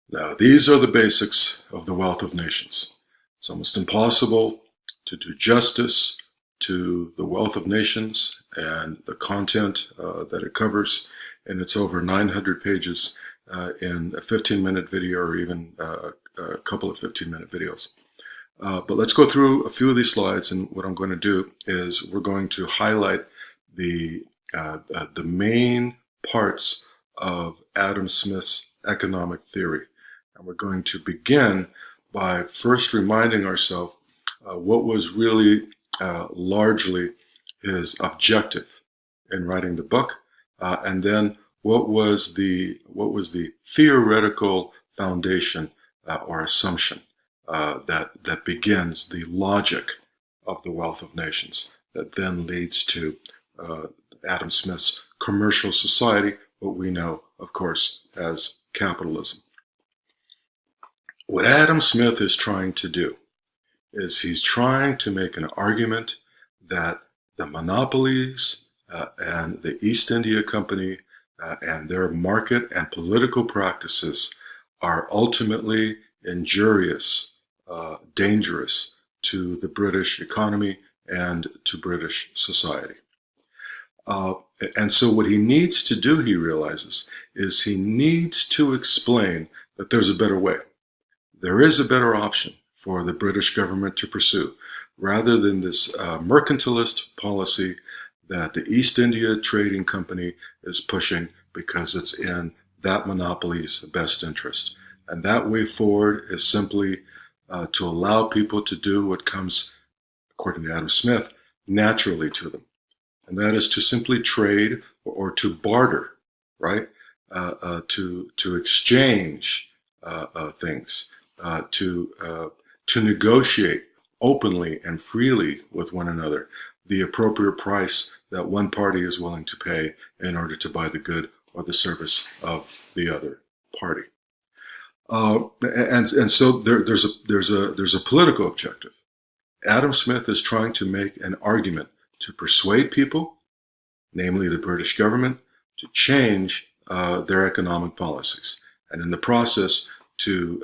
Now, these are the basics of the wealth of nations. It's almost impossible to do justice to the wealth of nations and the content that it covers, and it's over 900 pages in a 15-minute video or even a couple of 15-minute videos. But let's go through a few of these slides, and what I'm going to do is we're going to highlight the main parts of Adam Smith's economic theory. And we're going to begin by first reminding ourselves what was really largely his objective in writing the book, and then what was the theoretical foundation or assumption that begins the logic of the wealth of nations that then leads to Adam Smith's commercial society, what we know, of course, as capitalism. What Adam Smith is trying to do is he's trying to make an argument that the monopolies and the East India Company and their market and political practices are ultimately injurious, dangerous to the British economy and to British society. And so what he needs to do, he realizes, is he needs to explain that there's a better way. There is a better option for the British government to pursue, rather than this mercantilist policy that the East India Trading Company is pushing because it's in that monopoly's best interest. And that way forward is simply to allow people to do what comes, according to Adam Smith, naturally to them. And that is to simply trade or to barter, right? To exchange things, to negotiate openly and freely with one another the appropriate price that one party is willing to pay in order to buy the good or the service of the other party. And so there's a political objective. Adam Smith is trying to make an argument to persuade people, namely the British government, to change their economic policies, and in the process to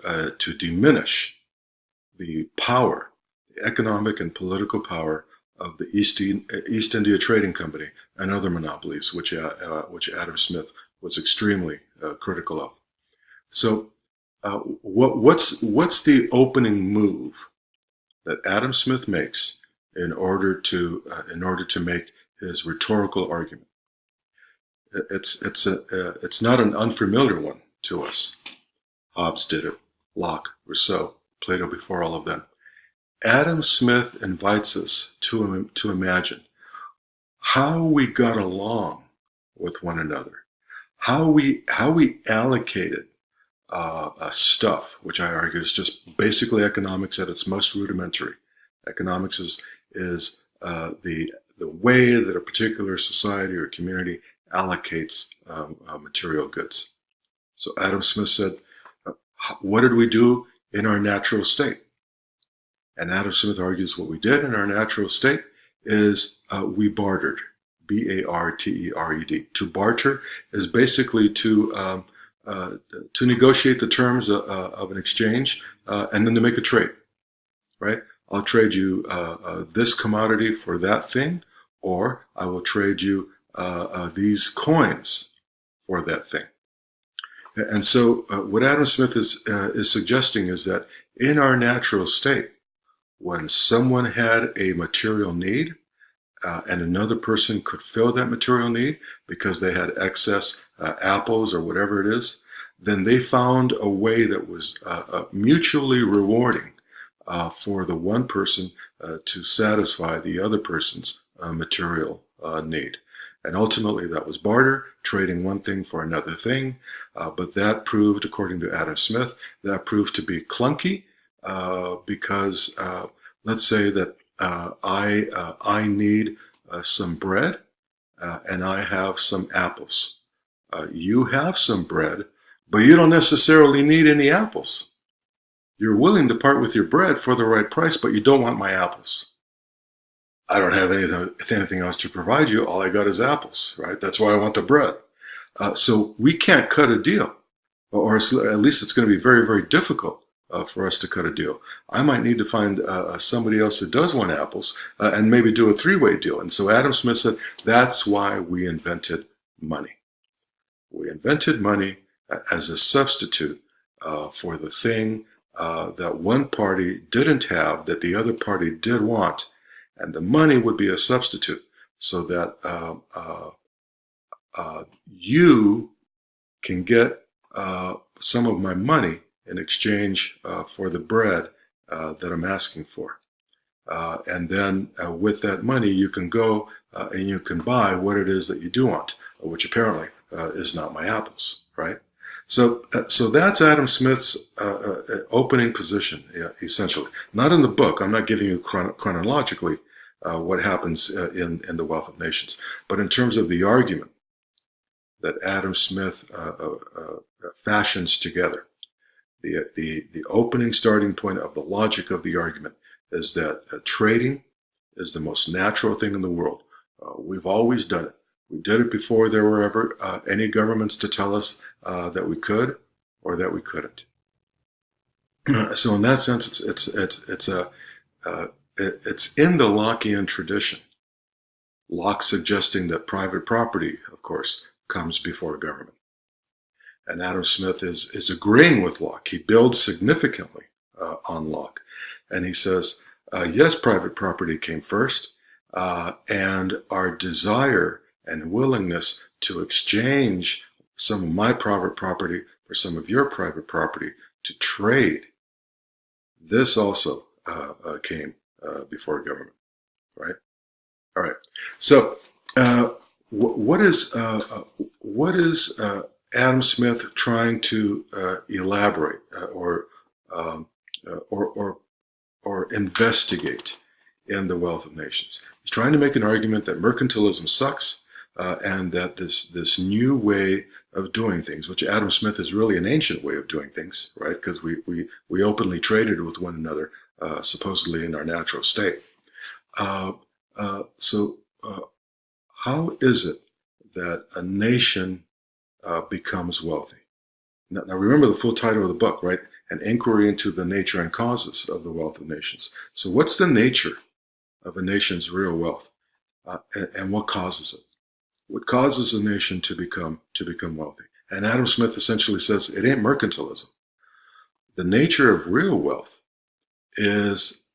diminish the power, the economic and political power of the East India Trading Company and other monopolies, which Adam Smith was extremely critical of. So, what's the opening move that Adam Smith makes in order to make his rhetorical argument? It's not an unfamiliar one to us. Hobbes did it, Locke, Rousseau, Plato before all of them. Adam Smith invites us to imagine how we got along with one another, how we allocated stuff, which I argue is just basically economics at its most rudimentary. Economics is the way that a particular society or community allocates material goods. So Adam Smith said, what did we do in our natural state? And Adam Smith argues what we did in our natural state is we bartered, B-A-R-T-E-R-E-D. To barter is basically to negotiate the terms of an exchange and then to make a trade, right? I'll trade you this commodity for that thing, or I will trade you these coins for that thing. And so what Adam Smith is suggesting is that in our natural state, when someone had a material need and another person could fill that material need because they had excess apples or whatever it is, then they found a way that was mutually rewarding for the one person to satisfy the other person's material need. And ultimately that was barter, trading one thing for another thing. But that proved, according to Adam Smith, that proved to be clunky because let's say that I need some bread and I have some apples. You have some bread, but you don't necessarily need any apples. You're willing to part with your bread for the right price, but you don't want my apples. I don't have anything else to provide you. All I got is apples, right? That's why I want the bread. So we can't cut a deal or at least it's going to be very, very difficult for us to cut a deal. I might need to find somebody else who does want apples and maybe do a three-way deal. And so Adam Smith said, that's why we invented money. We invented money as a substitute for the thing that one party didn't have that the other party did want. And the money would be a substitute so that you can get some of my money in exchange for the bread that I'm asking for. And then with that money, you can go and you can buy what it is that you do want, which apparently is not my apples, right? So that's Adam Smith's opening position, essentially. Not in the book. I'm not giving you chronologically what happens in The Wealth of Nations, but in terms of the argument that Adam Smith fashions together. The opening starting point of the logic of the argument is that trading is the most natural thing in the world. We've always done it. We did it before there were ever any governments to tell us that we could or that we couldn't. So in that sense, it's in the Lockean tradition. Locke suggesting that private property, of course, comes before government. And Adam Smith is agreeing with Locke. He builds significantly on Locke. And he says, yes, private property came first, and our desire and willingness to exchange some of my private property for some of your private property to trade, this also came before government, right? All right. So what is Adam Smith trying to elaborate or investigate in The Wealth of Nations? He's trying to make an argument that mercantilism sucks and that this new way of doing things, which Adam Smith is really an ancient way of doing things, right? Because we openly traded with one another, supposedly in our natural state. So how is it that a nation becomes wealthy? Now remember the full title of the book, right? An inquiry into the nature and causes of the wealth of nations. So what's the nature of a nation's real wealth, and what causes it? What causes a nation to become wealthy? And Adam Smith essentially says it ain't mercantilism. The nature of real wealth is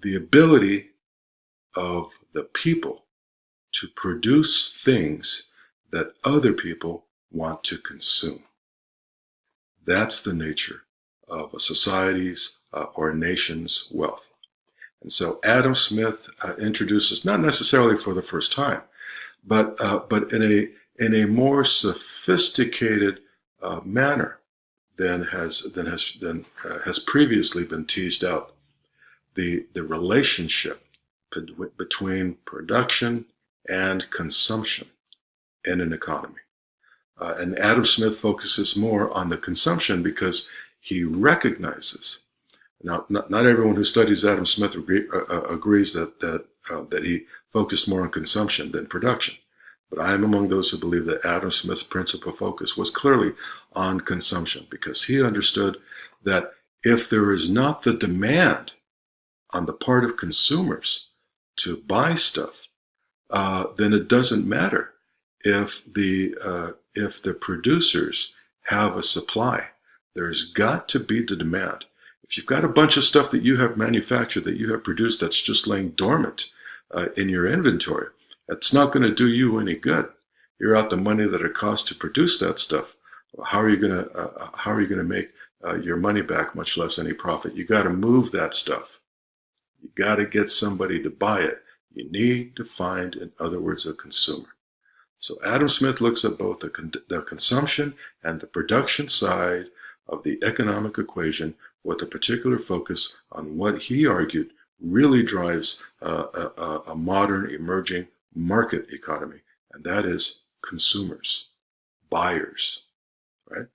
the ability of the people to produce things that other people want to consume. That's the nature of a society's or a nation's wealth. And so Adam Smith introduces, not necessarily for the first time, but in a more sophisticated manner than has previously been teased out, the relationship between production and consumption in an economy. And Adam Smith focuses more on the consumption because he recognizes. Now, not everyone who studies Adam Smith agrees that he focused more on consumption than production. But I am among those who believe that Adam Smith's principal focus was clearly on consumption, because he understood that if there is not the demand on the part of consumers to buy stuff, then it doesn't matter if the producers have a supply. There's got to be the demand. If you've got a bunch of stuff that you have manufactured, that you have produced, that's just laying dormant in your inventory, it's not going to do you any good. You're out the money that it costs to produce that stuff. How are you going to make your money back, much less any profit? You got to move that stuff. You got to get somebody to buy it. You need to find, in other words, a consumer. So Adam Smith looks at both the consumption and the production side of the economic equation with a particular focus on what he argued really drives a modern emerging market economy, and that is consumers, buyers, right?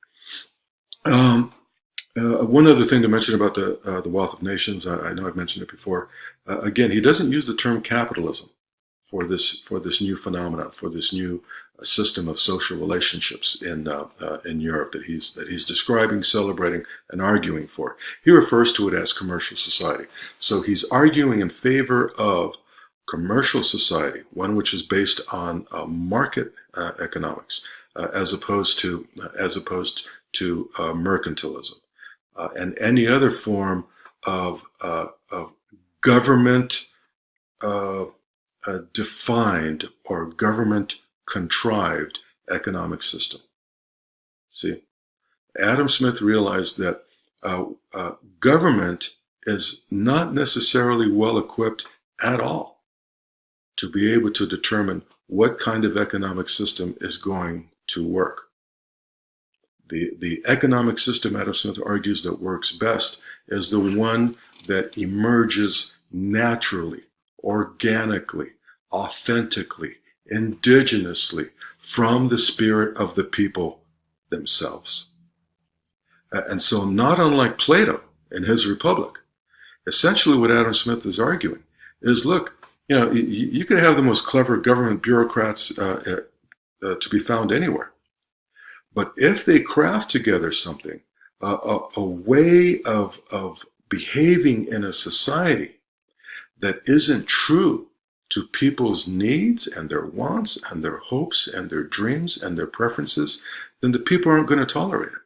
One other thing to mention about the Wealth of Nations, I know I've mentioned it before. Again, he doesn't use the term capitalism for this new phenomenon, for this new system of social relationships in Europe that he's describing, celebrating, and arguing for. He refers to it as commercial society. So he's arguing in favor of commercial society, one which is based on market economics, as opposed to mercantilism and any other form of government defined or government contrived economic system. See, Adam Smith realized that government is not necessarily well equipped at all to be able to determine what kind of economic system is going to work. The economic system, Adam Smith argues, that works best is the one that emerges naturally, organically, authentically, indigenously from the spirit of the people themselves. And so, not unlike Plato in his Republic, essentially what Adam Smith is arguing is, look, you could have the most clever government bureaucrats to be found anywhere. But if they craft together something, a way of behaving in a society that isn't true to people's needs and their wants and their hopes and their dreams and their preferences, then the people aren't going to tolerate it.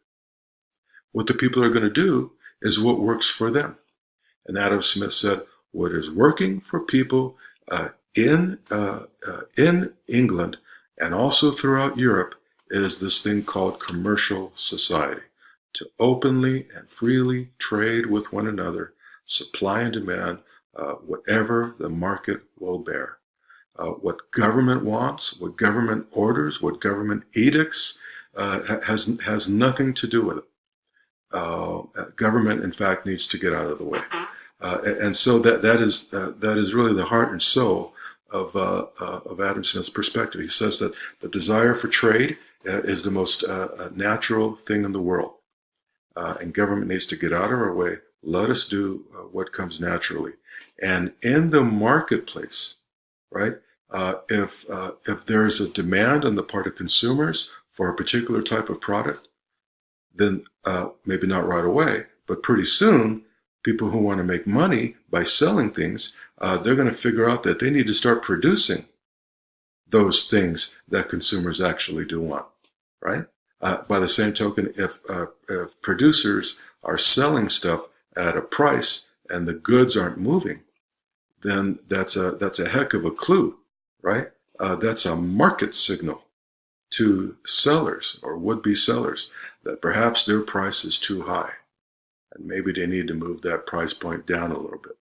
What the people are going to do is what works for them. And Adam Smith said, what is working for people in England and also throughout Europe is this thing called commercial society, to openly and freely trade with one another, supply and demand, whatever the market will bear. What government wants, what government orders, what government edicts has nothing to do with it. Government, in fact, needs to get out of the way. And so that is really the heart and soul of Adam Smith's perspective. He says that the desire for trade is the most natural thing in the world, and government needs to get out of our way. Let us do what comes naturally. And in the marketplace, right? If there is a demand on the part of consumers for a particular type of product, then maybe not right away, but pretty soon, people who want to make money by selling things, they're going to figure out that they need to start producing those things that consumers actually do want, right? By the same token, if producers are selling stuff at a price and the goods aren't moving, then that's a heck of a clue, right? That's a market signal to sellers or would-be sellers that perhaps their price is too high, and maybe they need to move that price point down a little bit.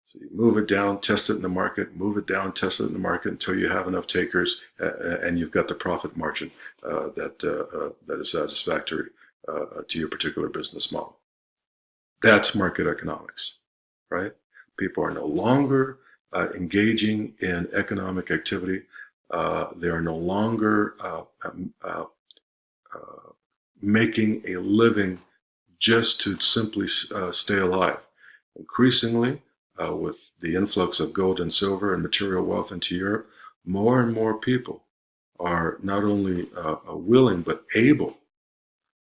So you move it down, test it in the market, move it down, test it in the market until you have enough takers and you've got the profit margin that is satisfactory to your particular business model. That's market economics, right? People are no longer engaging in economic activity. They are no longer making a living just to simply stay alive. Increasingly, with the influx of gold and silver and material wealth into Europe, more and more people are not only willing but able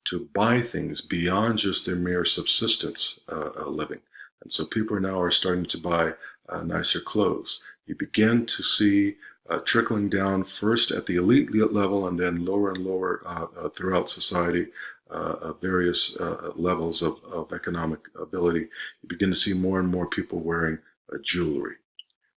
to buy things beyond just their mere subsistence living. And so people now are starting to buy nicer clothes. You begin to see trickling down first at the elite level and then lower and lower throughout society, various levels of economic ability. You begin to see more and more people wearing jewelry.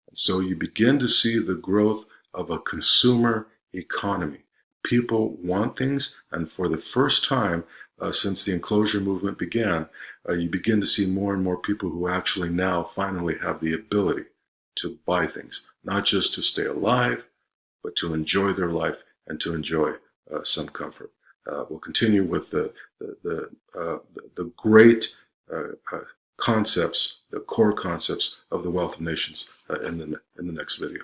And so you begin to see the growth of a consumer economy. People want things, and for the first time since the enclosure movement began, you begin to see more and more people who actually now finally have the ability to buy things, not just to stay alive, but to enjoy their life and to enjoy some comfort. We'll continue with the great concepts, the core concepts of the Wealth of Nations in the next video.